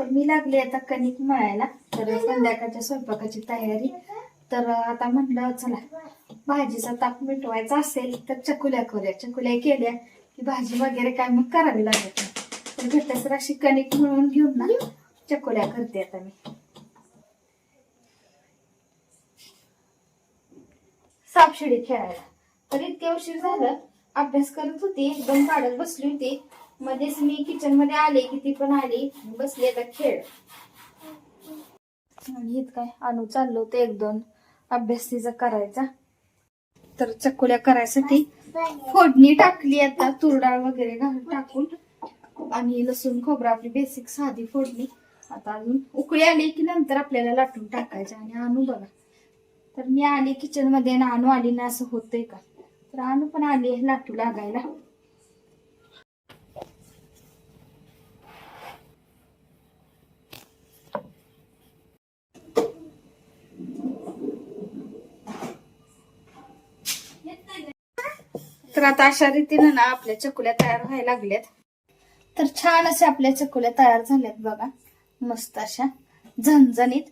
तर मी लागली आता कणिक मळायला. तर संध्याकाळच्या स्वयंपाकाची तयारी. तर आता म्हटलं चला भाजीचा ताप मिटवायचा असेल तर चकुल्या करूया. चकुल्या केल्या की भाजी वगैरे काय मग करावी लागत नाही. तर घट्टसर अशी कणिक मळून घेऊन ना चकुल्या करते आता मी. सापशिडी खेळायला. तर इतके उशीर झालं, अभ्यास करत होती, एकदम काढत बसली होती. मध्येच मी किचन मध्ये आले की ती पण आली, बसली आता खेळ. आणि इथं काय अनु चाललो होतं एक दोन अभ्यास तिचा करायचा. तर चकुल्या करायसाठी फोडणी टाकली आता, तूर डाळ वगैरे टाकून आणि लसूण खोबरं आपली बेसिक साधी फोडणी. आता अजून उकळी आली की नंतर आपल्याला लाटून टाकायचं. आणि अनु बघा, तर मी आले किचन मध्ये ना अनु आली ना असं होतंय का. तर अनु पण आली लाटू लागायला. तर आता अशा रीतीने ना आपल्या चकुल्या तयार व्हायला लागल्यात. तर छान अशा आपल्या चकुल्या तयार झाल्यात बघा, मस्त अशा झणझणीत.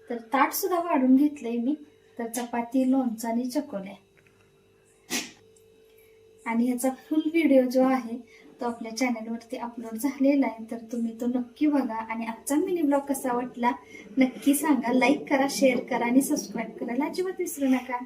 तर ताट सुद्धा वाढून घेतलंय मी. तर चपाती, लोणचं आणि चकुल्या. आणि ह्याचा फुल व्हिडिओ जो आहे तो आपल्या चॅनलवरती अपलोड झालेला आहे. तर तुम्ही तो नक्की बघा. आणि आजचा मिनी ब्लॉग कसा वाटला नक्की सांगा. लाईक करा, शेअर करा आणि सबस्क्राईब करायला अजिबात विसरू नका.